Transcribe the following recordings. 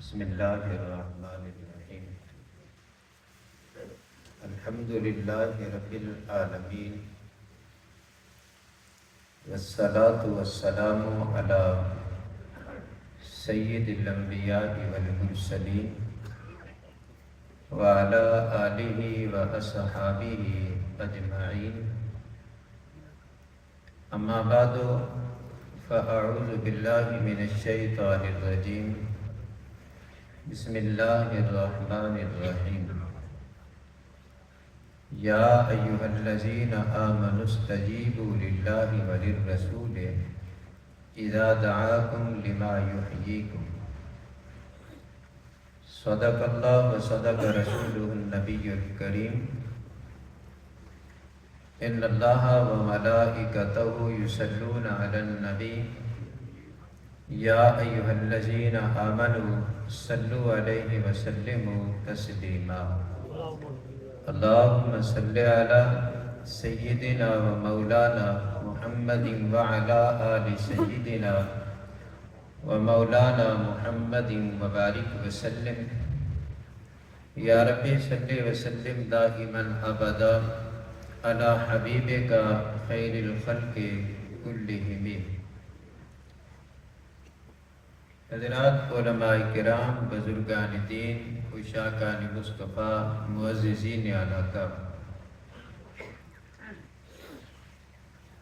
بسم اللہ الرحمن الرحیم الحمد للہ رب العالمین والصلاة والسلام علی سید الانبیاء والمرسلین وعلی آلہ واصحابہ اجمعین اما بعد فاعوذ باللہ من الشیطان الرجیم بسم اللہ الرحمن الرحیم یا ایہا الذین آمنوا استجیبوا للہ وللرسول اذا دعاکم لما یحییکم صدق اللہ وصدق رسولہ النبی الکریم ان اللہ وملائکتہ یصلون علی النبی یا ایہا الذین آمنوا صلوا علیہ وسلموا تسلیما اللہم صل علی سیدنا و مولانا محمد وعلی آل سیدنا و مولانا محمد وبارک وسلم یا رب صل وسلم دائما ابدا علی حبیبک خیر الخلق کلہم۔ حضرات علماء کرام، بزرگان دین، عشاقان مصطفیٰ، معززین علاقہ،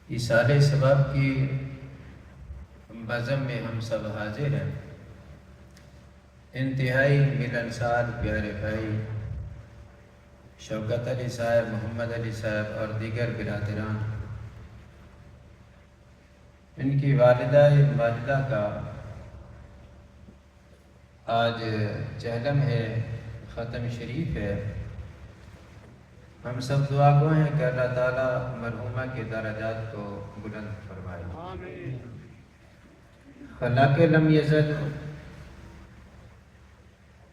ایصال ثواب کی بزم میں ہم سب حاضر ہیں۔ انتہائی ملنسار پیارے بھائی شوکت علی صاحب، محمد علی صاحب اور دیگر برادران، ان کی والدہ ماجدہ کا آج چہلم ہے، ختم شریف ہے۔ ہم سب دعا گو ہیں کہ اللہ تعالیٰ مرحومہ کے درجات کو بلند فرمائے، خلاق لم یزل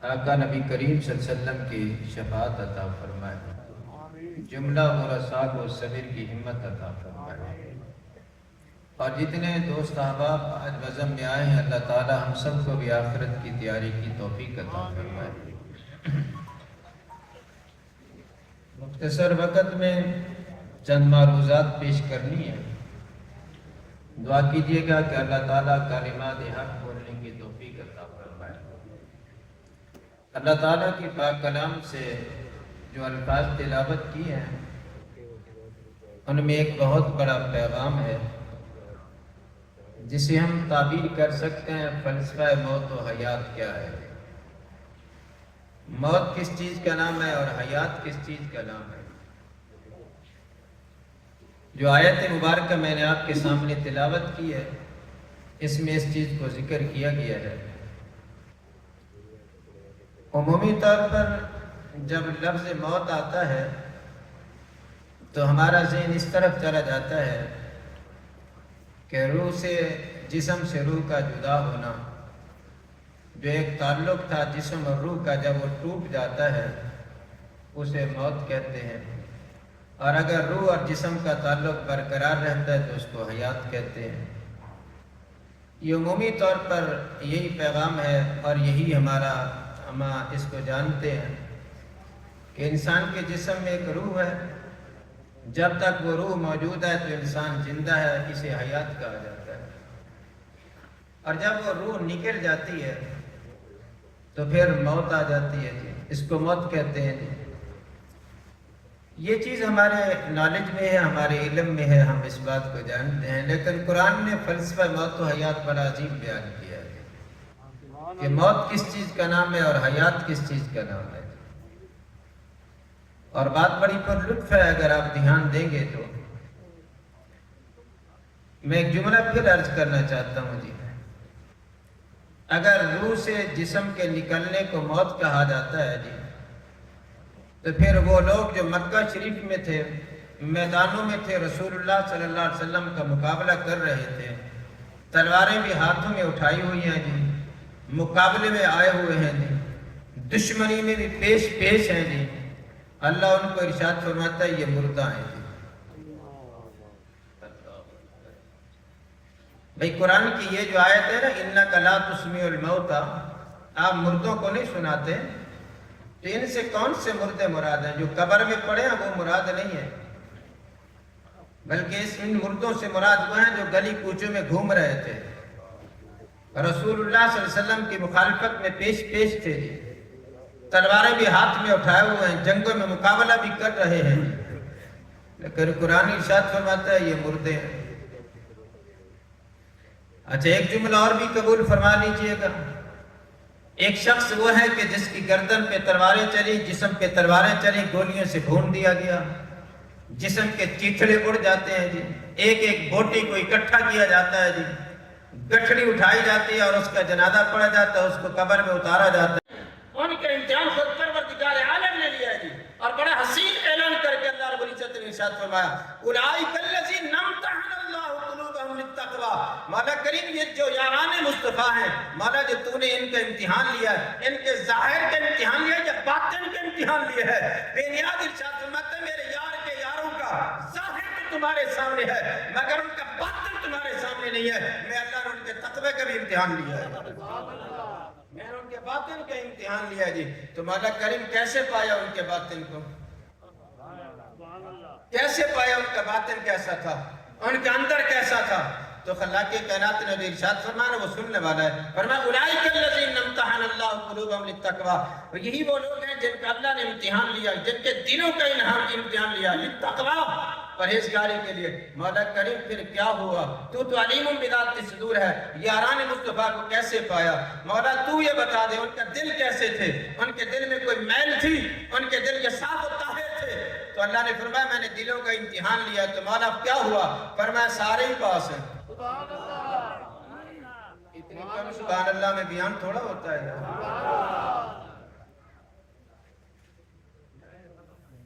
آقا نبی کریم صلی اللہ علیہ وسلم کی شفاعت عطا فرمائے، جملہ ورثاء کو صبر کی ہمت عطا فرمائے، اور جتنے دوست احباب آج بزم میں آئے ہیں اللہ تعالیٰ ہم سب کو بھی آخرت کی تیاری کی توفیق عطا فرمائے۔ مختصر وقت میں چند معروضات پیش کرنی ہے، دعا کیجئے گا کہ اللہ تعالیٰ کلمات حق بولنے کی توفیق عطا فرمائے۔ اللہ تعالیٰ کی پاک کلام سے جو الفاظ تلاوت کی ہیں ان میں ایک بہت بڑا پیغام ہے جسے ہم تعبیر کر سکتے ہیں فلسفہ موت و حیات کیا ہے۔ موت کس چیز کا نام ہے اور حیات کس چیز کا نام ہے۔ جو آیت مبارکہ میں نے آپ کے سامنے تلاوت کی ہے اس میں اس چیز کو ذکر کیا گیا ہے۔ عمومی طور پر جب لفظ موت آتا ہے تو ہمارا ذہن اس طرف چلا جاتا ہے کہ روح سے، جسم سے روح کا جدا ہونا، جو ایک تعلق تھا جسم اور روح کا، جب وہ ٹوٹ جاتا ہے اسے موت کہتے ہیں، اور اگر روح اور جسم کا تعلق برقرار رہتا ہے تو اس کو حیات کہتے ہیں۔ یہ عمومی طور پر یہی پیغام ہے اور یہی ہم اس کو جانتے ہیں کہ انسان کے جسم میں ایک روح ہے، جب تک وہ روح موجود ہے تو انسان زندہ ہے، اسے حیات کہا جاتا ہے، اور جب وہ روح نکل جاتی ہے تو پھر موت آ جاتی ہے جی، اس کو موت کہتے ہیں جی۔ یہ چیز ہمارے نالج میں ہے، ہمارے علم میں ہے، ہم اس بات کو جانتے ہیں، لیکن قرآن نے فلسفہ موت و حیات بڑا عجیب بیان کیا ہے کہ موت کس چیز کا نام ہے اور حیات کس چیز کا نام ہے، اور بات بڑی پر لطف ہے اگر آپ دھیان دیں گے تو۔ میں ایک جملہ پھر عرض کرنا چاہتا ہوں جی، اگر روح سے جسم کے نکلنے کو موت کہا جاتا ہے جی، تو پھر وہ لوگ جو مکہ شریف میں تھے، میدانوں میں تھے، رسول اللہ صلی اللہ علیہ وسلم کا مقابلہ کر رہے تھے، تلواریں بھی ہاتھوں میں اٹھائی ہوئی ہیں جی، مقابلے میں آئے ہوئے ہیں جی، دشمنی میں بھی پیش ہیں جی، اللہ ان کو ارشاد فرماتا ہے یہ مردہ ہیں جی۔ بھئی قرآن کی یہ جو آیت ہے نا، اِنَّكَ لَا تُسْمِعُ الْمَوْتَى، آپ مردوں کو نہیں سناتے، تو ان سے کون سے مردے مراد ہیں؟ جو قبر میں پڑے ہیں وہ مراد نہیں ہے، بلکہ ان مردوں سے مراد وہ ہیں جو گلی کوچوں میں گھوم رہے تھے، رسول اللہ صلی اللہ علیہ وسلم کی مخالفت میں پیش تھے، تلواریں بھی ہاتھ میں اٹھائے ہوئے ہیں، جنگوں میں مقابلہ بھی کر رہے ہیں، لیکن قرآن ارشاد فرماتا ہے یہ مردے ہیں۔ اچھا ایک جملہ اور بھی قبول فرما لیجئے گا، ایک شخص وہ ہے کہ جس کی گردن پہ تلواریں چلی، جسم پہ تلواریں چلی، گولیوں سے بھون دیا گیا، جسم کے چیتھڑے اڑ جاتے ہیں جی، ایک ایک بوٹی کو اکٹھا کیا جاتا ہے جی، گٹھڑی اٹھائی جاتی ہے اور اس کا جنازہ پڑا جاتا ہے، اس کو قبر میں اتارا جاتا ہے۔ ان کا امتحان خود پروردگار عالم نے لیا ہے جی، اور بڑا حسین اعلان کر کے اللہ رب العزت نے ارشاد فرمایا اولئک الذین امتحن اللہ قلوبہم للتقوی، مولا کریم یہ جو یاران مصطفیٰ ہیں، مولا جو تو نے ان کا امتحان لیا ہے، ان کے ظاہر کا امتحان لیا ہے یا باطن کا امتحان لیا ہے؟ بے نیاز ارشاد فرماتا ہے میرے یار کے یاروں کا ظاہر تو تمہارے سامنے ہے مگر ان کا باطن تمہارے سامنے نہیں ہے، میں اللہ نے ان کے تقوی کا بھی امتحان لیا ہے، میں نے ان کے باطن کا امتحان لیا جی۔ تو مولا کریم کیسے پایا ان کے باطن کو؟ کیسے پایا؟ ان کا باطن کیسا تھا؟ ان کے اندر کیسا تھا؟ تو خلاق کائنات نے جو ارشاد فرمایا وہ سننے والا ہے، فرمایا اولئک الذین امتحن اللہ قلوبہم للتقوی، یہی وہ لوگ ہیں جن کا اللہ نے امتحان لیا، جن کے دلوں کا امتحان لیا للتقوی، پرہیزگاری کے لیے۔ مولا کریم پھر کیا ہوا؟ تو علیم بذات الصدور ہے، یاران مصطفیٰ کو کیسے پایا؟ مولا تو یہ بتا دے ان کا دل کیسے تھے؟ ان کے دل میں کوئی میل تھی؟ ان کے دل کے صاف و طاہر تھے؟ تو اللہ نے فرمایا میں نے دلوں کا امتحان لیا، تو مولا کیا ہوا؟ فرمایا سارے ہی پاس ہیں۔ اتنی کم سبحان اللہ میں بیان تھوڑا ہوتا ہے۔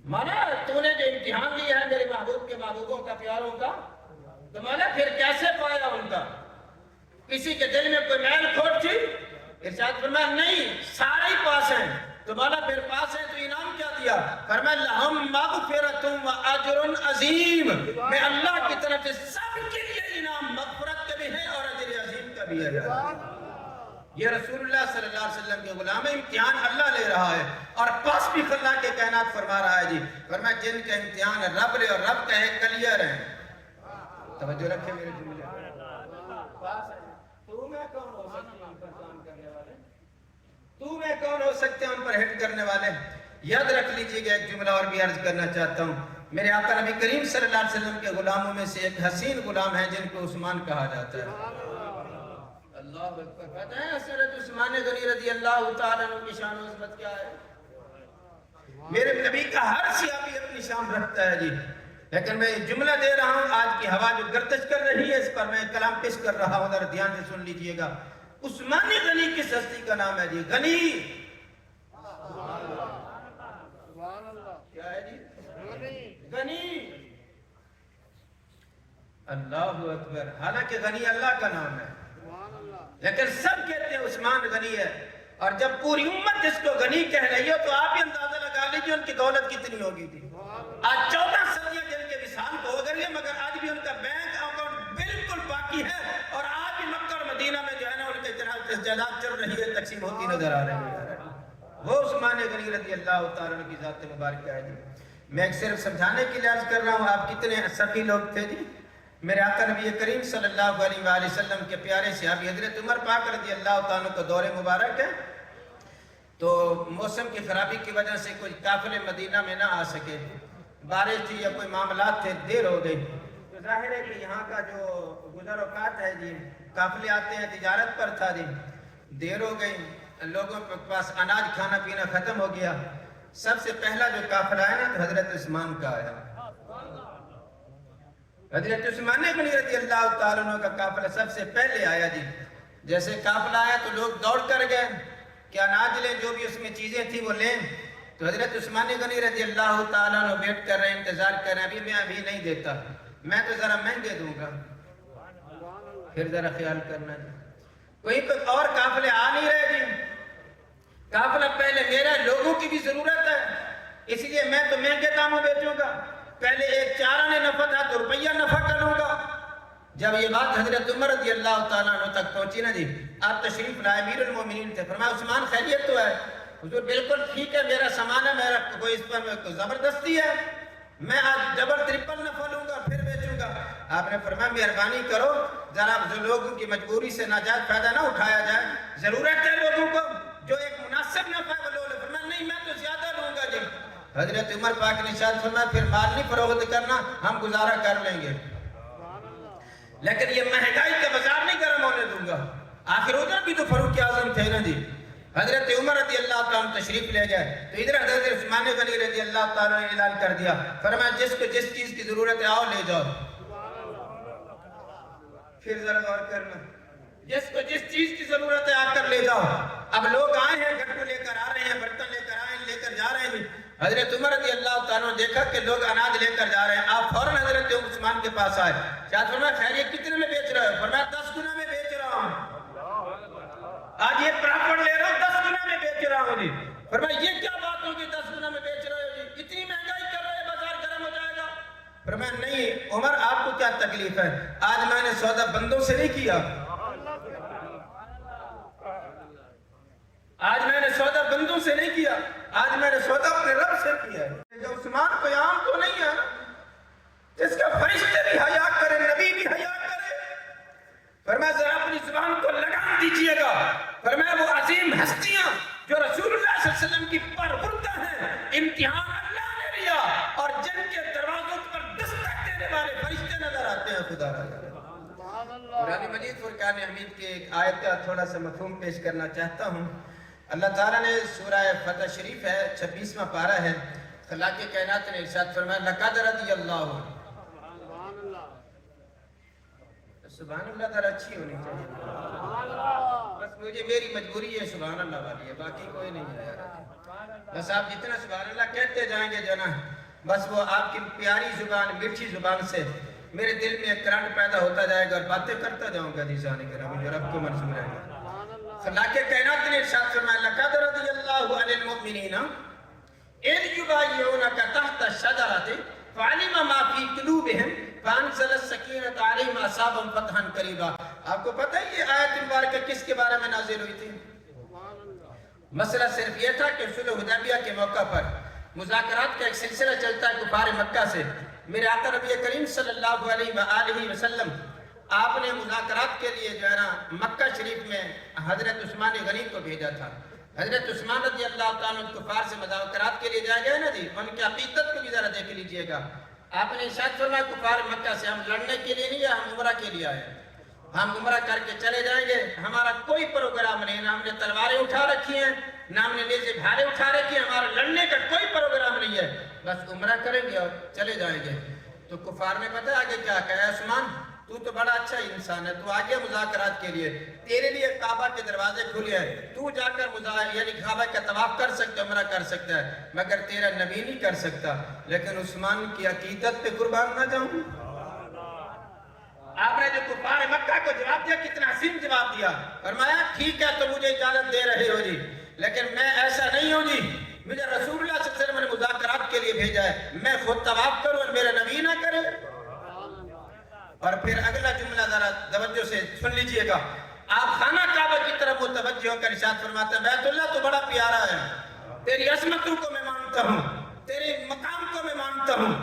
مولا تو نے جو امتحان لیا ہے میرے محبوب کے محبوبوں کا، پیاروں کا، تو مولا پھر کیسے پایا ان کا؟ کسی کے دل میں کوئی میل کھوٹ تھی؟ ارشاد فرمایا نہیں، سارے ہی پاس ہیں۔ تو مولا پھر پاس ہیں تو انعام کیا دیا؟ فرمایا لہم مغفرۃ و اجر عظیم، میں اللہ کی طرف سے سب کے لیے انعام مغفرت کا بھی ہے اور اجر عظیم کا بھی ہے۔ یہ رسول اللہ صلی اللہ علیہ وسلم کے غلام امتحان اللہ لے رہا ہے، اور پاس بھی خلاق کائنات فرما رہا ہے جی، فرمایا جن کا امتحان رب لے اور رب کا ہے کلیئر ہے۔ توجہ رکھیں میرے جملے، پاس ہے۔ تو میں کون ہو سکتے ہیں ان پر کام کرنے والے؟ تو میں کون ہو سکتے ہیں ان پر ہٹ کرنے والے؟ یاد رکھ لیجئے گا، ایک جملہ اور بھی عرض کرنا چاہتا ہوں۔ میرے آقا نبی کریم صلی اللہ علیہ وسلم کے غلاموں میں سے ایک حسین غلام ہے جن کو عثمان کہا جاتا ہے۔ اللہ اکبر، پتہ ہے حضرت عثمان غنی رضی اللہ تعالیٰ عنہ کی شان و عظمت کیا ہے؟ میرے نبی کا ہر صحابی اپنی شان رکھتا ہے جی، لیکن میں جملہ دے رہا ہوں، آج کی ہوا جو گردش کر رہی ہے اس پر میں کلام پیش کر رہا ہوں، ذرا دھیان سے سن لیجئے گا۔ عثمان غنی کس ہستی کا نام ہے جی؟ غنی کیا ہے جی؟ غنی، اللہ اکبر، حالانکہ غنی اللہ کا نام ہے، لیکن سب کہتے ہیں عثمان غنی ہے، اور جب پوری امت جس کو غنی کہہ رہی ہو تو آپ ہی اندازہ لگا لیجیے ان کی دولت کتنی ہوگی تھی۔ آج 14 صدیاں جن کے وصال کو ہو گئی ہے، مگر آج بھی ان کا بینک اکاؤنٹ بالکل باقی ہے، اور آج بھی مکہ اور مدینہ میں جو ہے نا ان کے جائیداد چل رہی ہے، تقسیم ہوتی نظر آ رہی ہے۔ وہ عثمان غنی رضی اللہ تعالیٰ عنہ کی ذات مبارکہ ہے جی۔ میں ایک صرف سمجھانے کے لیے عرض کر رہا ہوں، آپ کتنے سخی لوگ تھے جی۔ میرے آقا نبی کریم صلی اللہ علیہ وآلہ وسلم کے پیارے صحابی حضرت عمر پاک رضی اللہ تعالیٰ عنہ کا دور مبارک ہے، تو موسم کی خرابی کی وجہ سے کچھ قافلے مدینہ میں نہ آ سکے، بارش تھی یا کوئی معاملات تھے، دیر ہو گئی، تو ظاہر ہے کہ یہاں کا جو گزر اوقات ہے جی، قافلے آتے ہیں، تجارت پر تھا جی، دیر ہو گئی، لوگوں کے پاس اناج کھانا پینا ختم ہو گیا۔ سب سے پہلا جو قافلہ ہے نا تو حضرت عثمان کا آیا، حضرت عثمان غنی رضی اللہ تعالیٰ عنہ کا قافلہ سب سے پہلے آیا جی۔ جیسے قافلہ آیا تو لوگ دوڑ کر گئے کہ اناج لیں، جو بھی اس میں چیزیں تھیں وہ لیں، تو حضرت عثمان غنی رضی اللہ تعالیٰ عنہ ویٹ کر رہے ہیں، انتظار کر رہے ہیں، ابھی میں ابھی نہیں دیتا، میں تو ذرا مہنگے دوں گا، پھر ذرا خیال کرنا جی۔ کوئی اور قافلے آ نہیں رہے جی، قافلہ پہلے میرا، لوگوں کی بھی ضرورت ہے، اس لیے میں تو مہنگے داموں بیچوں گا، پہلے ایک 4 آنے نفع تھا تو روپیہ نفع کروں گا، جب یہ بات حضرت عمر رضی اللہ تعالیٰ عنہ تک پہنچی نا جی، آپ تشریف لائے، امیر المومنین تھے، فرمایا عثمان خیریت تو ہے؟ حضور بالکل ٹھیک ہے، میرا سامان ہے، میرا کوئی اس پر زبردستی ہے، میں آج ڈبل ٹرپل نفع لوں گا پھر بیچوں گا۔ آپ نے فرمایا مہربانی کرو ذرا لوگوں کی مجبوری سے ناجائز فائدہ نہ اٹھایا جائے، ضرورت ہے لوگوں کو جو ایک مناسب نفع ہے وہ لو لے۔ فرمایا نہیں میں تو زیادہ لوں گا جی۔ حضرت عمر پاک نے ارشاد فرمایا پھر مال نہیں فروخت کرنا، ہم گزارا کر لیں گے، لیکن یہ مہنگائی کا بازار نہیں گرم ہونے دوں گا۔ آخر ادھر بھی تو فاروق اعظم تھے نا جی، حضرت عمر رضی اللہ تعالیٰ تشریف لے گئے تو ادھر حضرت عثمان غنی رضی اللہ تعالیٰ نے اعلان کر دیا، فرمایا جس کو جس چیز کی ضرورت ہے آؤ لے جاؤ۔ پھر ذرا غور کرنا، جس کو جس چیز کی ضرورت ہے آ کر لے جاؤ۔ اب لوگ آئے ہیں، گھٹو لے کر آ رہے ہیں، برتن لے کر آئے ہیں، لے کر جا رہے ہیں۔ حضرت عمر رضی اللہ تعالیٰ نے دیکھا کہ لوگ اناج لے کر جا رہے ہیں، آپ فوراً حضرت عثمان کے پاس آئے، شاید فرمایا خیر یہ کتنے میں بیچ رہے ہو؟ فرمایا 10 گنا میں بیچ رہا ہوں، آج یہ پراپر لے رہا ہوں 10 گنا میں بیچ رہا ہوں جی۔ فرمایا یہ کیا بات ہوگی 10 گنا میں بیچ رہے ہو جی، اتنی مہنگائی کر رہے ہیں بازار گرم ہو جائے گا۔ فرمایا نہیں عمر آپ کو کیا تکلیف ہے، آج میں نے سودا بندوں سے نہیں کیا، آج میں نے سودا بندوں سے نہیں کیا، آج میں نے سودا اپنے رب سے کیا ہے۔ جو عثمان کوئی عام تو نہیں ہے جس کا فرشتے بھی حیا کرے، نبی بھی حیا کرے۔ فرمایا ذرا اپنی زبان کو لگام دیجئے گا، فرمایا وہ عظیم ہستیاں جو رسول اللہ صلی اللہ علیہ وسلم کی پرورده ہیں، امتحان اللہ نے لیا اور جن کے دروازوں پر دستک دینے والے فرشتے نظر آتے ہیں خدا را۔ قرآن مجید فرقان حمید کے ایک آیت کا تھوڑا سا مفہوم پیش کرنا چاہتا ہوں۔ اللہ تعالیٰ نے سورہ فتح شریف ہے 26واں پارہ ہے، خلاق کائنات نے ارشاد فرمایا لقد رضی اللہ، سبحان اللہ ذرا اچھی ہونی چاہیے، بس مجھے میری مجبوری ہے سبحان اللہ والی ہے، باقی کوئی نہیں ہے، بس آپ جتنا سبحان اللہ کہتے جائیں گے جنا، بس وہ آپ کی پیاری زبان میٹھی زبان سے میرے دل میں ایک کرنٹ پیدا ہوتا جائے گا اور باتیں کرتا جاؤں گا دیسانی کرام جو رب کو منظور ہے۔ خلاق کائنات نے ارشاد فرمایا لقد رضی اللہ عن المؤمنین اذ یبایعونک تحت الشجرۃ فعلم ما فی قلوبہم فانزل السکینۃ علیہم اصابہم فتحا قریبا۔ آپ کو پتہ ہے یہ آیت مبارکہ کس کے بارے میں نازل ہوئی تھی؟ مسئلہ صرف یہ تھا کہ صلح حدیبیہ کے موقع پر مذاکرات کا ایک سلسلہ چلتا ہے کفار مکہ سے، میرے آقا نبی کریم صلی اللہ علیہ وآلہ وسلم آپ نے مذاکرات کے لیے جو ہے نا مکہ شریف میں حضرت عثمان غنی کو بھیجا تھا۔ حضرت عثمان رضی اللہ تعالیٰ کفار سے مذاکرات کے لیے جائے گئے نا جی، ان کی عقیدت کو بھی ذرا دیکھ لیجئے گا۔ آپ نے ارشاد فرمایا کفار مکہ سے ہم لڑنے کے لیے نہیں، ہم عمرہ کے لیے آئے، ہم عمرہ کر کے چلے جائیں گے، ہمارا کوئی پروگرام نہیں، نہ ہم نے تلواریں اٹھا رکھی ہیں، نہ ہم نے نیزے بھالے اٹھا رکھی ہیں، ہمارا لڑنے کا کوئی پروگرام نہیں ہے، بس عمرہ کریں گے اور چلے جائیں گے۔ تو کفار نے پتہ آگے کیا کہا، عثمان تو تو بڑا اچھا انسان ہے، تو آگے مذاکرات کے لیے تیرے لیے کعبہ کے دروازے کھلے ہیں، تو جا کر یعنی کعبہ کا طواف کر سکتا ہے، عمرہ کر سکتا ہے، مگر تیرا نبی نہیں کر سکتا۔ لیکن عثمان کی عقیدت پہ قربان نہ جاؤں۔ آپ نے جو کفار مکہ کو جواب دیا کتنا حسین جواب دیا، فرمایا ٹھیک ہے تو مجھے اجازت دے رہے ہو جی، لیکن میں ایسا نہیں ہوں جی، مجھے رسول اللہ صلی اللہ علیہ وسلم نے مذاکرات کے لیے بھیجا ہے، میں خود طواف کروں اور میرا نبی نہ کرے۔ اور پھر اگلا جملہ ذرا توجہ سے سن لیجئے گا، آپ خانہ کعبہ کی طرف متوجہ ہو کر ارشاد فرماتے ہیں بیت اللہ تو بڑا پیارا ہے، تیری عظمتوں کو میں مانتا ہوں، تیرے مقام کو میں مانتا ہوں،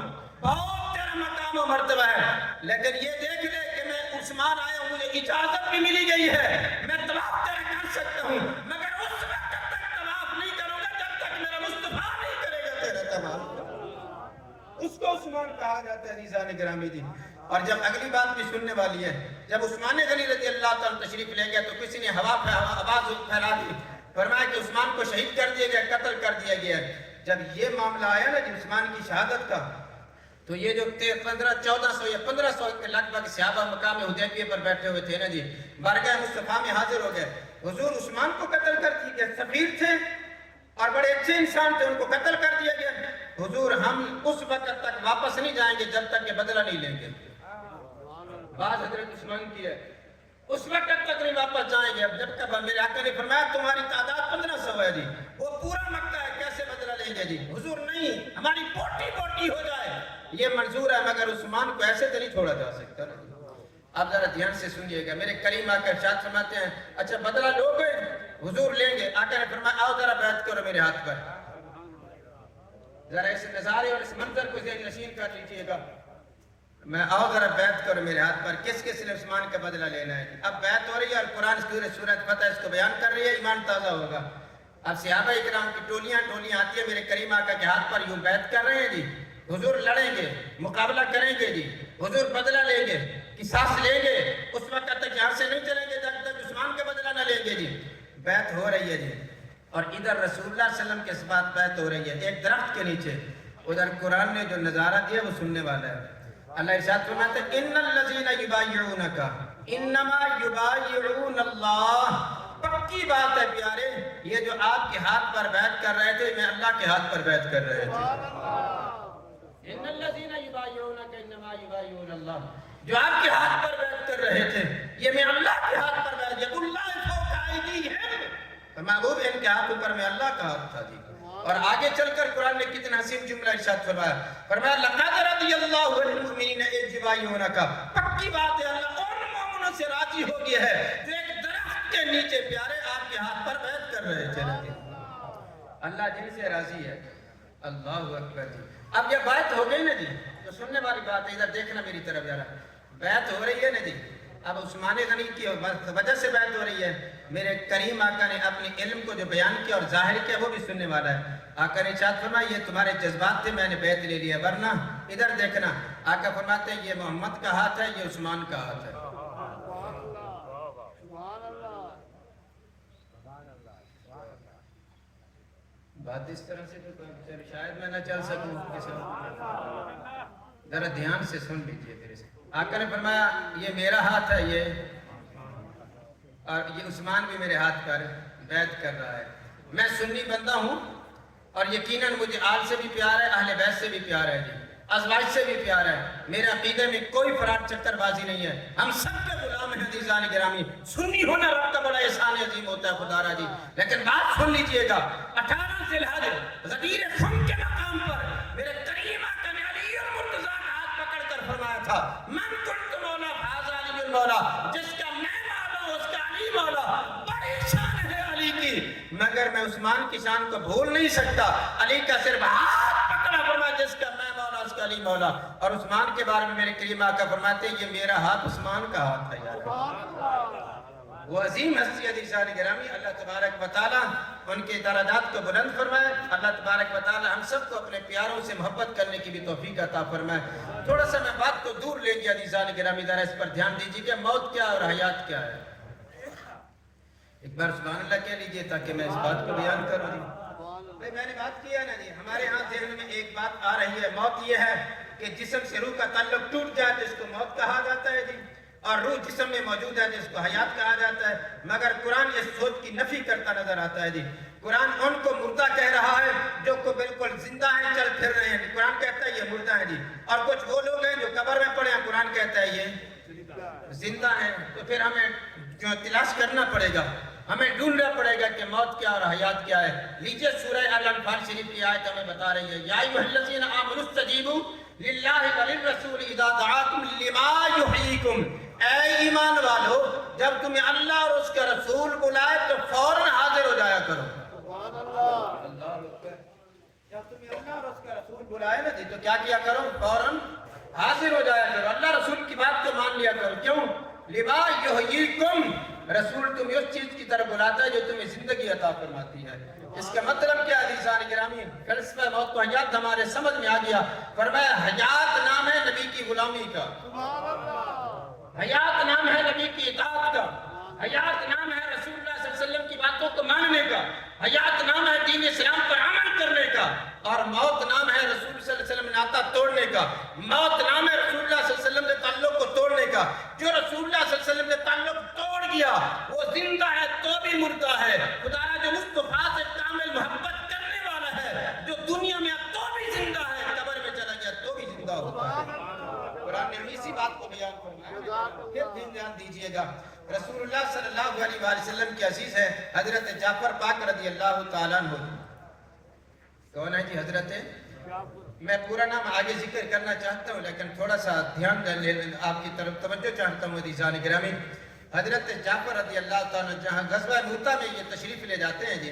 بہت تیرا مقام و مرتبہ ہے، لیکن یہ دیکھ لے کہ میں عثمان آیا ہوں، مجھے اجازت بھی ملی گئی ہے، میں طواف تیرا کر سکتا ہوں، مگر اس وقت تک طواف نہیں کروں گا جب تک میرا مصطفیٰ نہیں کرے گا تیرا طواف۔ اس کو عثمان کہا جاتا ہے عزیزان گرامی دی۔ اور جب اگلی بات بھی سننے والی ہے، جب عثمان غنی رضی اللہ تعالیٰ تشریف لے گیا تو کسی نے آواز پھیلا دی، فرمایا کہ عثمان کو شہید کر دیا گیا، قتل کر دیا گیا۔ جب یہ معاملہ آیا نا عثمان کی شہادت کا، تو یہ جو 1400 یا 1500 کے لگ بھگ صحابہ مقام حدیبیہ پر بیٹھے ہوئے تھے نا جی، بارگاہ مصطفیٰ میں حاضر ہو گئے، حضور عثمان کو قتل کر دیا گیا، سفیر تھے اور بڑے اچھے انسان تھے، ان کو قتل کر دیا گیا، حضور ہم اس وقت تک واپس نہیں جائیں گے جب تک کہ بدلہ نہیں لیں گے۔ بات حضرت عثمان کی ہے، اس وقت تک نہیں واپس جائیں گے، اب جب تک میرے آقا نے فرمایا تمہاری تعداد 1500 ہے جی، وہ پورا مکہ ہے، کیسے بدلہ لیں گے جی؟ حضور نہیں، ہماری بوٹی بوٹی ہو جائے یہ منظور ہے، مگر عثمان کو ایسے تو نہیں چھوڑا جا سکتا نا۔ آپ ذرا دھیان سے سنیے گا، میرے کریم آقا ارشاد فرماتے ہیں اچھا بدلہ لو گے؟ حضور لیں گے۔ آقا نے فرمایا آؤ ذرا بیعت کرو میرے ہاتھ پر۔ ذرا اس نظارے اور اس منظر کو ذہن نشین کر لیجئے گا، میں آؤ ذرا بیعت کرو میرے ہاتھ پر۔ کس کس نے عثمان کا بدلہ لینا ہے؟ اب بیعت ہو رہی ہے اور قرآن سورۃ فتح اس کو بیان کر رہی ہے، ایمان تازہ ہوگا۔ اب صحابہ اکرام کی ٹولیاں آتی ہیں میرے کریم آقا کے ہاتھ پر، یوں بیعت کر رہے ہیں جی، حضور لڑیں گے، مقابلہ کریں گے جی، حضور بدلہ لیں گے، قصاص لیں گے، اس وقت تک یہاں سے نہیں چلیں گے جب تک عثمان کا بدلہ نہ لیں گے جی۔ بیعت ہو رہی ہے جی، اور ادھر رسول اللہ صلی اللہ علیہ وسلم کے ساتھ بیعت ہو رہی ہے ایک درخت کے نیچے، ادھر قرآن نے جو نظارہ دیا وہ سننے والا ہے۔ اللہ ارشاد فرماتا ہے ان الذین یبایعونک انما یبایعون اللہ، پکی بات ہے پیارے، یہ جو آپ کے ہاتھ پر بیعت کر رہے تھے میں اللہ کے ہاتھ پر بیعت کر رہے تھے۔ ان الذین یبایعونک انما یبایعون اللہ، جو آپ کے ہاتھ پر بیعت کر رہے تھے یہ میں اللہ کے ہاتھ پر بیعت، ید اللہ فوق ایدیہم، محبوب ان کے ہاتھ پر میں اللہ کا ہاتھ تھا جی۔ اور آگے چل کر قرآن نے کتنا حسین جملہ ارشاد فرمایا لقد رضی اللہ عن المؤمنین اذ یبایعونک، پکی بات ہے اللہ ان مومنوں سے راضی ہو گیا ہے جو ایک درخت کے نیچے پیارے آپ کے ہاتھ پر بیعت کر رہے تھے۔ اللہ جن سے راضی ہے، اللہ اکبر جی۔ اب یہ بیعت ہو گئی نا جی، تو سننے والی بات ہے، ادھر دیکھنا میری طرف ذرا، بیعت ہو رہی ہے نا جی، اب عثمان غنی کی وجہ سے بیعت ہو رہی ہے، میرے کریم آقا نے اپنے علم کو جو بیان کیا اور ظاہر کیا وہ بھی سننے والا ہے۔ آقا نے ارشاد فرمایا یہ تمہارے جذبات تھے میں نے بیعت لے لیا، ورنہ ادھر دیکھنا آقا فرماتے ہیں یہ محمد کا ہاتھ ہے، یہ عثمان کا ہاتھ ہے۔ بات اس طرح سے تو شاید میں نہ چل سکوں، ذرا دھیان سے سن لیجئے میرے سے۔ آقا نے فرمایا یہ میرا ہاتھ ہے یہ، اور یہ عثمان بھی میرے ہاتھ پر بیعت کر رہا ہے۔ میں سنی بندہ ہوں اور یقیناً مجھے آل سے بھی پیار ہے، اہل بیت سے بھی پیار ہے جی، ازواج سے بھی پیار ہے، میرے عقیدے میں کوئی فرار چکر بازی نہیں ہے، ہم سب کے غلام ہیں عزیزان گرامی۔ سنی ہونا رب کا بڑا احسان عظیم ہوتا ہے خدا را جی، لیکن بات سن لیجئے گا، 18 ذی الحجہ غدیر خم کے مقام پر میرے کریم آقا نے علی المرتضیٰ کا ہاتھ پکڑ کر فرمایا تھا من کنت مولا فھذا علی المولا، جس کا میں مولا ہوں اس کا علی مولا، بڑی شان ہے علی کی، مگر میں عثمان کی شان کو بھول نہیں سکتا۔ علی کا صرف ہاتھ پکڑا، فرمایا جس کا میں مولا اس کا علی مولا۔ اور عثمان کے بارے میں میرے کریم آقا فرماتے ہیں یہ میرا ہاتھ عثمان کا ہاتھ ہے یار۔ وہ عظیم ہستی عزیزان گرامی، اللہ تبارک و تعالی ان کے درجات کو بلند فرمائے، اللہ تبارک و تعالی ہم سب کو اپنے پیاروں سے محبت کرنے کی بھی توفیق عطا فرمائے۔ تھوڑا سا میں بات کو دور لے گیا عزیزان گرامی، ذرا اس پر دھیان دیجیے کہ موت کیا اور حیات کیا ہے۔ ایک بار سبحان اللہ کہہ لیجئے تاکہ میں اس بات کو بیان کروں جی۔ بھائی میں نے بات کیا نا جی، ہمارے ہاں ذہن میں ایک بات آ رہی ہے، موت یہ ہے کہ جسم سے روح کا تعلق ٹوٹ جائے جس کو موت کہا جاتا ہے جی، اور روح جسم میں موجود ہے جس کو حیات کہا جاتا ہے، مگر قرآن اس سوچ کی نفی کرتا نظر آتا ہے جی۔ قرآن ان کو مردہ کہہ رہا ہے جو کو بالکل زندہ ہیں، چل پھر رہے ہیں، قرآن کہتا ہے یہ مردہ ہیں جی، اور کچھ وہ لوگ ہیں جو قبر میں پڑے ہیں، قرآن کہتا ہے یہ زندہ ہیں۔ تو پھر ہمیں جو تلاش کرنا پڑے گا، ہمیں ڈھونڈنا پڑے گا کہ موت کیا اور حیات کیا ہے۔ لیجئے سورہ الانفال شریف کی آیت ہمیں بتا رہی ہے، یا ایھا الذین آمنوا استجیبوا للہ وللرسول اذا دعاکم لما یحییکم، اے ایمان والو جب تمہیں اللہ اور اس کا رسول بلائے تو فوراً حاضر ہو جایا کرو۔ جب تمہیں اللہ اور اس کا رسول بلائے نا جی تو کیا کیا کرو؟ فوراً حاضر ہو جایا کرو، اللہ رسول کی بات کو مان لیا کرو۔ کیوں؟ لما یحییکم، رسول تمہیں اس چیز کی طرف بلاتا ہے جو تمہیں زندگی عطا فرماتی ہے۔ اس کا مطلب کیا عزیزان گرامی؟ فلسفہ موت کو حیات ہمارے سمجھ میں آ گیا۔ فرمایا حیات نام ہے نبی کی غلامی کا، حیات نام ہے نبی کی اطاعت کا، حیات نام ہے رسول اللہ صلی اللہ علیہ وسلم کی باتوں کو ماننے کا، حیات نام ہے دین اسلام پر عمل کرنے کا، اور موت نام ہے رسول صلی اللہ علیہ وسلم ناطہ توڑنے کا، موت نام ہے رسول اللہ صلی اللہ علیہ وسلم کے تعلق کو توڑنے کا۔ جو رسول اللہ صلی اللہ علیہ وسلم کے تعلق توڑ گیا وہ زندہ ہے تو بھی مردہ ہے۔ خدا جو مصطفیٰ سے کامل محبت کرنے والا ہے، جو دنیا میں اب تو بھی زندہ ہے، قبر میں چلا گیا تو بھی زندہ ہوتا ہے۔ قرآن نے اسی بات کو بیان فرمایا، پھر دھیان دیجئے گا۔ رسول اللہ صلی اللہ علیہ وآلہ وسلم کی عزیز ہے حضرت جعفر پاک رضی اللہ تعالیٰ عنہ۔ کون ہے جی؟ حضرت میں پورا نام آگے ذکر کرنا چاہتا ہوں لیکن تھوڑا سا دھیان آپ کی طرف توجہ چاہتا ہوں عزیزان گرامی. حضرت جعفر رضی اللہ تعالیٰ جہاں غزوہ موتا میں یہ تشریف لے جاتے ہیں جی،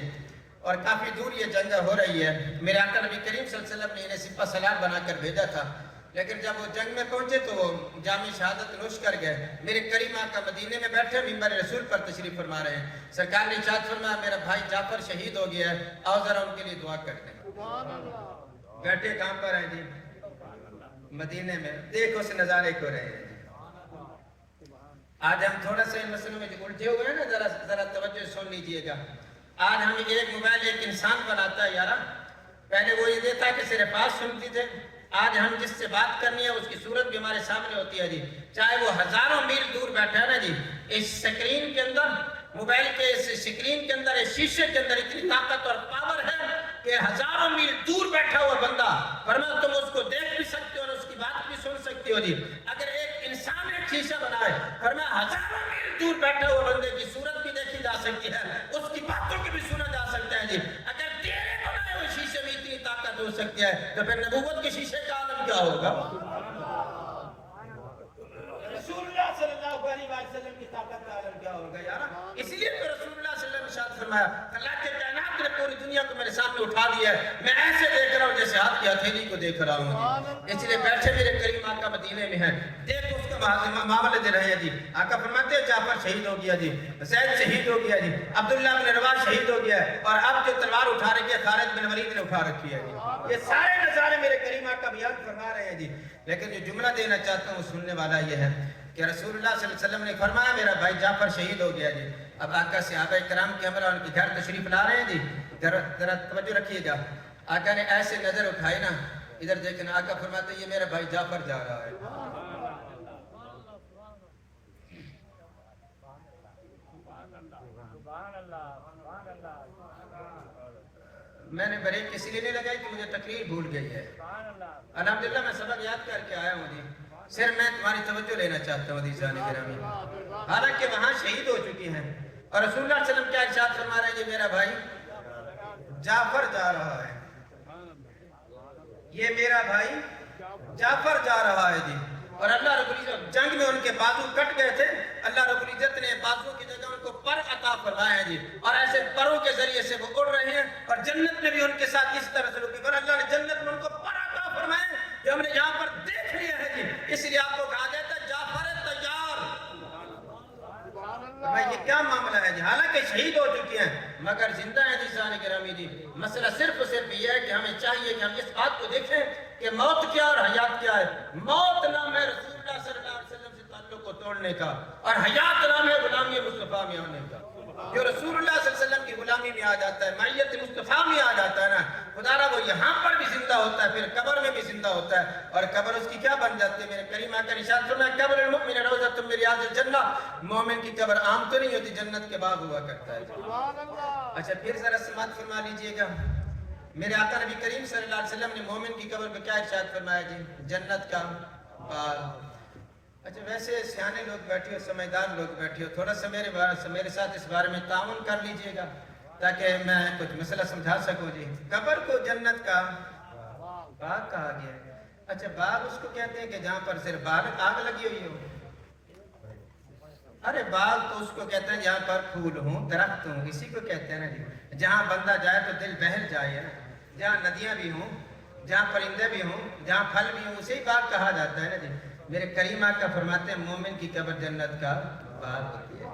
اور کافی دور یہ جنگ ہو رہی ہے. میرے آقا نبی کریم صلی اللہ علیہ وسلم نے انہیں سپہ سالار بنا کر بھیجا تھا، لیکن جب وہ جنگ میں پہنچے تو وہ جامع شہادت نوش کر گئے. میرے کریم آقا مدینے میں بیٹھے منبر رسول پر تشریف فرما رہے ہیں. سرکار نے ارشاد فرمایا میرا بھائی جعفر شہید ہو گیا ہے، آؤ ذرا ان کے لیے دعا کر دیں. بیٹھے کہاں پر ہیں جی؟ مدینے میں. دیکھو اس نظارے کو رہے ہیں. آج ہم تھوڑا سا ان مسئلوں میں الجھے ہوئے ہیں نا، ذرا توجہ سن لیجئے گا. آج ہم ایک موبائل ایک انسان بناتا ہے یارا. پہلے وہ یہ دیتا کہ صرف آج سنتی تھے. آج ہم جس سے بات کرنی ہے اس کی صورت بھی ہمارے سامنے ہوتی ہے جی، چاہے وہ ہزاروں میل دور بیٹھا ہے نا جی. اس سکرین کے اندر، موبائل کے اس سکرین کے اندر، اس شیشے کے اندر اتنی طاقت اور پاور ہے کہ ہزاروں میل دور بیٹھا ہوا بندہ فرمایا تم اس کو دیکھ بھی سکتے ہو اور اس کی بات بھی سن سکتے ہو جی. اگر ایک انسان ایک شیشہ بنائے، فرمایا ہزاروں میل دور بیٹھا ہوا بندے کی صورت بھی دیکھی جا سکتی ہے، اس کی باتوں کو بھی سنا جا سکتا ہے جی. اگر تیرے بنائے ہوئے شیشے میں اتنی طاقت ہو سکتی ہے تو پھر نبوت کے شیشے کا عالم کیا ہوگا؟ رسول اللہ صلی اللہ علیہ وسلم کی طاقت کا عالم کیا ہوگا یارا. اس لیے تو رسول اللہ صلی اللہ علیہ وسلم نے ارشاد فرمایا اللہ کے کائنات نے پوری دنیا کو میرے سامنے اٹھا دیا ہے، میں ایسے دیکھ رہا ہوں جیسے ہاتھ کی ہتھیلی کو دیکھ رہا ہوں جی. اس لیے بیٹھے میرے کریم آقا مدینے میں ہیں، دیکھ اس کا معاملہ دے رہے ہیں جی. آقا فرماتے ہیں جعفر شہید ہو گیا جی، زید شہید ہو گیا جی، عبداللہ بن رواحہ شہید ہو گیا ہے، اور اب جو تلوار اٹھا رکھی ہے خالد بن ولید نے اٹھا رکھی ہے جی. یہ سارے نظارے میرے کریم آقا بیان فرما رہے ہیں جی. لیکن جو جملہ دینا چاہتا ہوں سننے والا یہ ہے کہ رسول اللہ صلی اللہ علیہ وسلم نے فرمایا میرا بھائی جعفر شہید ہو گیا جی. اب آقا صحابہ کرام کے ہمراہ ان کے گھر تشریف لا رہے ہیں جی. ذرا توجہ رکھیے گا. آقا نے ایسے نظر اٹھائی نا، ادھر دیکھنا. آقا فرماتے ہیں یہ میرا بھائی جعفر جا رہا ہے. میں نے بریک اس لیے نہیں لگائی کہ مجھے تقریر بھول گئی ہے. الحمدللہ میں سبق یاد کر کے آیا ہوں جی. صرف میں تمہاری توجہ لینا چاہتا ہوں عزیزان گرامی. حالانکہ وہاں شہید ہو چکی ہیں اور رسول اللہ صلی اللہ علیہ وسلم کیا ارشاد فرما رہے ہیں یہ میرا بھائی جعفر جا رہا ہے، یہ میرا بھائی جعفر جا رہا ہے جی. اور اللہ رب العزت جنگ میں ان کے بازو کٹ گئے تھے، اللہ رب العزت نے بازو کی جگہ ان کو پر عطا فرمایا ہے جی. اور ایسے پروں کے ذریعے سے وہ اڑ رہے ہیں اور جنت میں بھی ان کے ساتھ اس طرح سلوک کی. اور اللہ نے جنت میں ان کو پر عطا فرمایا جو ہم نے یہاں پر دیکھ لیا ہے جی. اس لیے آپ کو کہا جاتا ہے جعفر تیار. یہ کیا معاملہ ہے جی؟ حالانکہ شہید ہو چکی ہیں مگر زندہ ہیں جی. عزیزان گرامی جی، مسئلہ صرف یہ ہے کہ ہمیں چاہیے کہ ہم اس بات کو دیکھیں کہ موت کیا اور حیات کیا ہے. موت نام ہے رسول اللہ صلی اللہ علیہ وسلم سے تعلق کو توڑنے کا، اور حیات نام ہے غلامی مصطفیٰ میں آنے کا. جو رسول اللہ صلی اللہ علیہ وسلم کی غلامی میں آ جاتا ہے، معیت مصطفیٰ میں آ جاتا ہے نا، خدا را وہ یہاں پر بھی زندہ ہوتا ہے، پھر قبر میں بھی زندہ ہوتا ہے. اور قبر اس کی کیا بن جاتی ہے؟ میرے کریم آقا نے ارشاد فرمایا قبر المؤمن روضۃ من ریاض الجنہ. مومن کی قبر عام تو نہیں ہوتی، جنت کے باغ ہوا کرتا ہے. اچھا پھر ذرا سماعت فرما لیجئے گا. میرے آقا نبی کریم صلی اللہ علیہ وسلم نے مومن کی قبر پہ کیا ارشاد فرمایا جی؟ جنت کا باغ. اچھا ویسے سیانے لوگ بیٹھے ہو، سمجھدار لوگ بیٹھے ہو، تھوڑا سا میرے ساتھ اس بارے میں تعاون کر لیجئے گا تاکہ میں کچھ مسئلہ سمجھا سکوں جی. قبر کو جنت کا باغ کہا گیا ہے. اچھا باغ اس کو کہتے ہیں کہ جہاں پر صرف آگ لگی ہوئی ہو. ارے باغ تو اس کو کہتے ہیں جہاں پر پھول ہوں، درخت ہوں، اسی کو کہتے ہیں نا جی. جہاں بندہ جائے تو دل بہل جائے نا، جہاں ندیاں بھی ہوں، جہاں پرندے بھی ہوں، جہاں پھل بھی ہوں، اسے باغ کہا جاتا ہے نا جی. میرے کریم آقا فرماتے ہیں مومن کی قبر جنت کا باغ ہوتی ہے.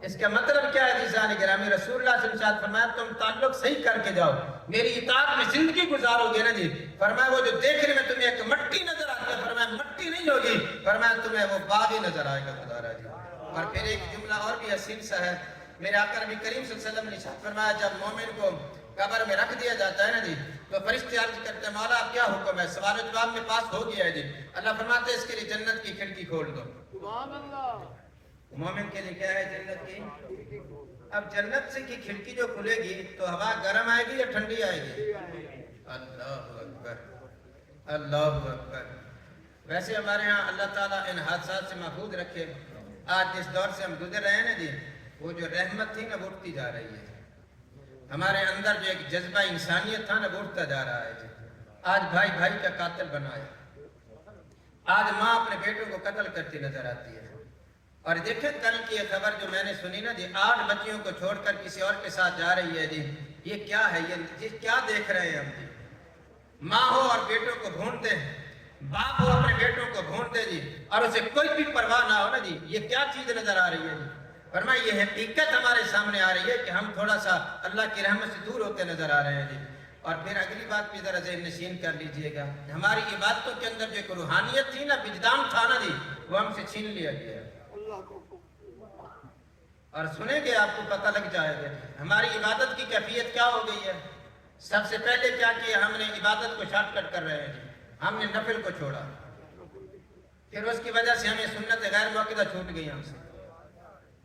اس کا مطلب کیا ہے عزیزان گرامی؟ رسول اللہ صلی اللہ علیہ وسلم فرمایا تم تعلق صحیح کر کے جاؤ، میری اطاعت میں زندگی گزارو گے نا جی. فرمایا وہ جو دیکھنے میں تمہیں ایک مٹی نظر آتی ہے، فرمایا مٹی نہیں ہوگی، فرمایا تمہیں وہ باغ ہی نظر آئے گا خدا را جی. اور پھر ایک جملہ اور بھی حسین سا ہے. میرے آقا نبی کریم صلی اللہ علیہ وسلم نے ارشاد فرمایا جب مومن کو قبر میں رکھ دیا جاتا ہے نا جی تو فرشتے عرض کرتے ہیں مولا اب کیا حکم ہے؟ سوال و جواب میں پاس ہو گیا ہے جی. اللہ فرماتے ہیں اس کے لیے جنت کی کھڑکی کھول دو. سبحان اللہ. مومن کے لیے کیا ہے؟ جنت کی. اب جنت سے کی کھڑکی جو کھلے گی تو ہوا گرم آئے گی یا ٹھنڈی آئے گی؟ اللہ اکبر اللہ اکبر. ویسے ہمارے ہاں اللہ تعالیٰ ان حادثات سے محفوظ رکھے. آج جس دور سے ہم گزر رہے ہیں نا جی وہ جو رحمت تھی نا وہ اٹھتی جا رہی ہے. ہمارے اندر جو ایک جذبہ انسانیت تھا نا وہ اٹھتا جا رہا ہے جی. آج بھائی بھائی کا قاتل بنایا، آج ماں اپنے بیٹوں کو قتل کرتی نظر آتی ہے۔ اور دیکھیں کل کی یہ خبر جو میں نے سنی نا جی، 8 بچیوں کو چھوڑ کر کسی اور کے ساتھ جا رہی ہے جی، یہ کیا ہے؟ یہ کیا دیکھ رہے ہیں ہم جی؟ ماں ہو اور بیٹوں کو ڈھونڈ دے، باپ ہو اپنے بیٹوں کو ڈھونڈ دے جی، اور اسے کوئی بھی پرواہ نہ ہو نا جی، یہ کیا چیز نظر آ رہی ہے جی؟ فرمایا یہ حقیقت ہمارے سامنے آ رہی ہے کہ ہم تھوڑا سا اللہ کی رحمت سے دور ہوتے نظر آ رہے ہیں جی۔ اور پھر اگلی بات بھی ذرا ذہن نشین کر لیجئے گا، ہماری عبادتوں کے اندر جو ایک روحانیت تھی نا، وجدان تھا نا جی، وہ ہم سے چھین لیا گیا ہے۔ اور سنیں گے آپ کو پتہ لگ جائے گا ہماری عبادت کی کیفیت کیا ہو گئی ہے۔ سب سے پہلے کیا کیا؟ ہم نے عبادت کو شارٹ کٹ کر رہے ہیں جی، ہم نے نفل کو چھوڑا، پھر اس کی وجہ سے ہمیں سنت غیر موقعہ چھوٹ گئی ہم سے،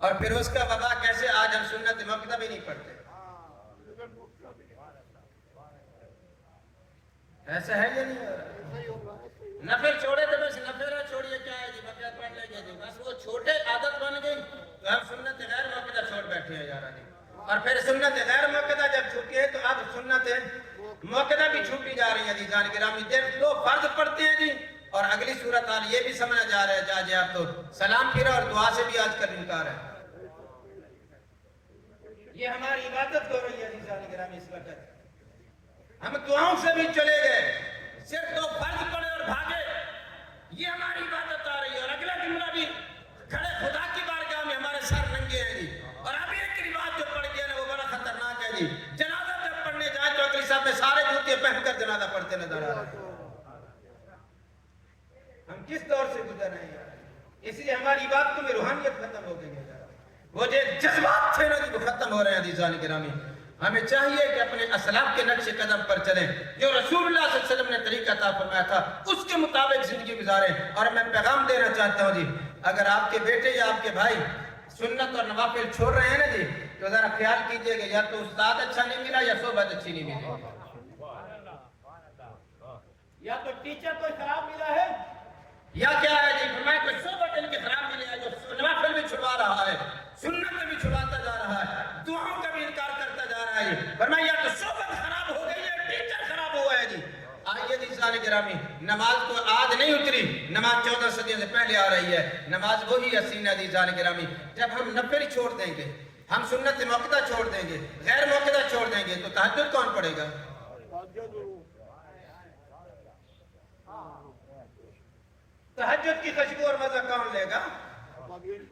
اور پھر اس کا وبا کیسے آج ہم سنت موقعہ بھی نہیں پڑھتے۔ ایسا ہے یا نہیں؟ نفل چھوڑے تو بس نفل چھوڑیے کیا ہے جی، بقیہ پڑھ لیں گے جی، بس وہ چھوٹے عادت بن گئی تو ہم سنت غیر موقعہ چھوڑ بیٹھے ہیں یارا جی۔ اور پھر سنت غیر موقعہ جب چھوٹی ہے تو اب سنت موقعہ بھی چھوٹی جا رہی ہے جی۔ جان گرامی دو فرض پڑھتے ہیں جی، اور اگلی صورت حال یہ بھی سمجھا جا رہا ہے جا جی آپ تو سلام پھرا اور دعا سے بھی آج کل انکار ہے۔ یہ ہماری عبادت ہو رہی ہے جی جان گرامی اس وقت، ہم دعاؤں سے بھی چلے گئے، صرف 2 فرض پڑے اور بھاگے، یہ ہماری عبادت آ رہی ہے۔ اور اگلا جملہ بھی کھڑے خدا کی بارگاہ میں ہمارے سر ننگے ہیں جی۔ اور اب ایک رواج جو پڑ گیا نا وہ بڑا خطرناک ہے جی، جنازہ جب پڑھنے جائے تو اگلی صاحب میں سارے جوتے پہن کر جنازہ پڑھتے نظر آ رہے ہیں۔ ہم کس دور سے گزر رہے ہیں؟ اس لیے ہماری عبادتوں میں روحانیت ختم ہو گئی ہے، وہ جو جذبات تھے نا وہ ختم ہو رہے ہیں عزیزان گرامی۔ ہمیں چاہیے کہ اپنے اسلاف کے نقش قدم پر چلیں، جو رسول اللہ صلی اللہ علیہ وسلم نے طریقہ عطا فرمایا تھا اس کے مطابق زندگی گزاریں۔ اور میں پیغام دینا چاہتا ہوں جی، اگر آپ کے بیٹے یا آپ کے بھائی سنت اور نوافل چھوڑ رہے ہیں نا جی، تو ذرا خیال کیجئے گا یا تو استاد اچھا نہیں ملا یا صحبت اچھی نہیں ملی، یا تو ٹیچر کوئی خراب ملا ہے یا کیا ہے جی۔ فرمایا کوئی صحبت ان کی خراب ملی ہے، جو نوافل بھی چھڑوا رہا ہے، سنت بھی چھڑواتا جا رہا ہے، دعاؤں کا بھی انکار کرتا جا رہا ہے جی۔ فرمایا یا تو صحبت خراب ہو گئی ہے، ٹیچر خراب ہوا ہے جی۔ آئیے جی عزیزان گرامی، نماز تو آج نہیں اتری، نماز 14 صدیوں سے پہلے آ رہی ہے، نماز وہی حسین ہے عزیزان گرامی۔ جب ہم نفل چھوڑ دیں گے، ہم سنت موقعہ چھوڑ دیں گے، غیر موقعہ چھوڑ دیں گے، تو تہجد کون پڑھے گا؟ تہجد کی خوشبو اور مزہ کون لے گا؟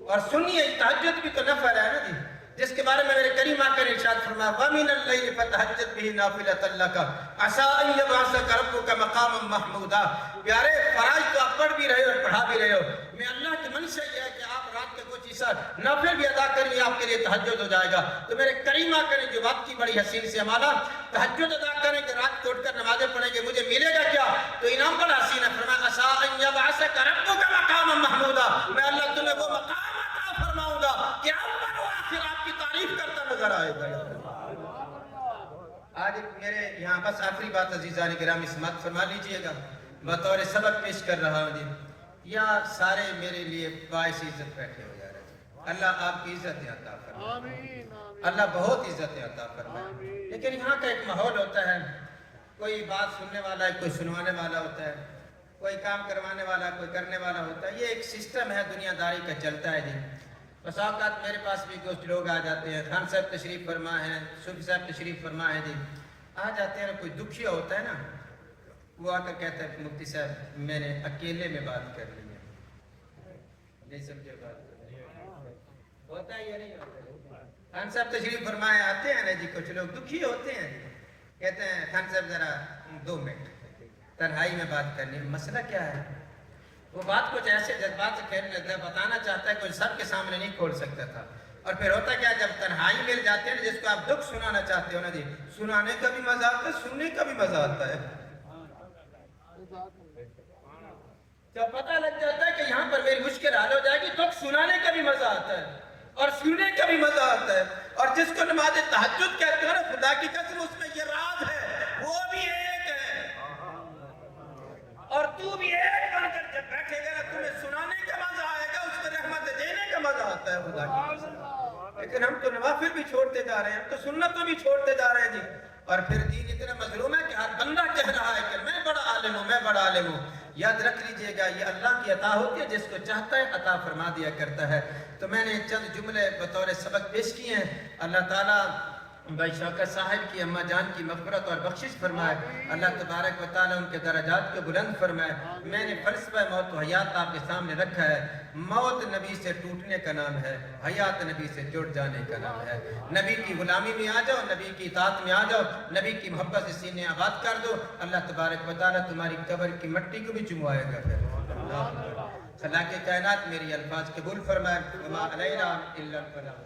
اور سنیے تہجد بھی تو نفل ہے نا جی، جس کے بارے میں میرے کریم آقا نے ارشاد فرمایا وَمِنَ اللَّيْلِ فَتَهَجَّدْ بِهِ نَافِلَةً لَكَ عَسَىٰ أَن يَبْعَثَكَ رَبُّكَ مَقَامًا مَحْمُودًا۔ پیارے فرائض تو آپ پڑھ بھی رہے ہو اور پڑھا بھی رہے ہو، میں اللہ کی منشا یہ ہے کہ آپ رات کے کچھ حصہ نافل بھی ادا کریں، آپ کے لیے تہجد ہو جائے گا۔ تو میرے کریم آقا نے جو بات کی بڑی حسین سے ہمارا تہجد ادا کریں کہ رات کو اٹھ کر نمازیں پڑھیں گے مجھے ملے گا کیا؟ تو انعام بڑا حسین ہے، فرمایا عَسَىٰ أَن يَبْعَثَكَ رَبُّكَ مَقَامًا مَحْمُودًا، میں اللہ تمہیں وہ مقام عطا فرماؤں گا کہ اول و آخر آپ کی تعریف کرتا نظر آئے گا۔ آج میرے یہاں بس آخری بات عزیزان گرامی سماعت فرما لیجئے گا، بطور سبق پیش کر رہا ہوں جی، یا سارے میرے لیے باعث عزت بیٹھے ہو جا رہے ہیں، اللہ آپ کی عزت عطا فرمائے، اللہ بہت عزت عطا فرمائے۔ لیکن یہاں کا ایک ماحول ہوتا ہے، کوئی بات سننے والا ہے، کوئی سنوانے والا ہوتا ہے، کوئی کام کروانے والا، کوئی کرنے والا ہوتا ہے، یہ ایک سسٹم ہے دنیا داری کا چلتا ہے جی۔ بس اوقات میرے پاس بھی کچھ لوگ آ جاتے ہیں، خان صاحب تشریف فرما ہے، صوفی صاحب تشریف فرما ہے جی، آ جاتے ہیں، کوئی دکھیا ہوتا ہے نا، وہ آ کر کہتا ہے مفتی صاحب میں نے اکیلے میں بات کر لی ہے، نہیں سمجھے بات ہوتا ہے یا نہیں ہوتا ہے؟ خان صاحب تشریف فرمائے آتے ہیں نا جی، کچھ لوگ دکھی ہوتے ہیں جی، کہتے ہیں خان صاحب ذرا 2 منٹ تنہائی میں بات کرنی ہے۔ مسئلہ کیا ہے؟ وہ بات کچھ ایسے جذبات سے کھیل لیتا ہے، بتانا چاہتا ہے، کچھ سب کے سامنے نہیں کھول سکتا تھا۔ اور پھر ہوتا کیا جب تنہائی مل جاتے ہیں جس کو آپ دکھ سنانا چاہتے ہو نا جی، سنانے کا بھی مزہ آتا ہے، سننے کا بھی مزہ آتا ہے۔ جب پتہ لگ جاتا ہے کہ یہاں پر میری مشکل حل ہو جائے گی، دکھ سنانے کا بھی مزہ آتا ہے اور سننے کا بھی مزہ آتا ہے۔ اور جس کو نماز تہجد کہتے ہیں نا، خدا کی قسم اس میں یہ راز ہے، وہ بھی ایک ہے اور تو بھی ایک بن کر جب بیٹھے گا نا، تمہیں سنانے کا مزہ آئے گا، اس میں رحمت دینے کا مزہ آتا ہے خدا کی قسم۔ لیکن ہم تو نوافل بھی چھوڑتے جا رہے ہیں، ہم تو سنتوں بھی چھوڑتے جا رہے ہیں جی، اور پھر دین اتنا مظلوم ہے کہ ہر بندہ کہہ رہا ہے کہ میں بڑا عالم ہوں. یاد رکھ لیجئے گا یہ اللہ کی عطا ہوتی ہے، جس کو چاہتا ہے عطا فرما دیا کرتا ہے. تو میں نے چند جملے بطور سبق پیش کیے ہیں. اللہ تعالیٰ بھائی شوکت صاحب کی اماں جان کی مغفرت اور بخشش فرمائے. اللہ تبارک و تعالیٰ ان کے درجات کو بلند فرمائے. میں نے فلسفہ موت و حیات آپ کے سامنے رکھا ہے. موت نبی سے ٹوٹنے کا نام ہے، حیات نبی سے جڑ جانے کا نام ہے. نبی کی غلامی میں آ جاؤ، نبی کی اطاعت میں آ جاؤ، نبی کی محبت سے سینے آباد کر دو. اللہ تبارک و تعالیٰ تمہاری قبر کی مٹی کو بھی چموائے گا. خدا کے کائنات میری الفاظ قبول فرمائے. وما علینا الا البلاغ.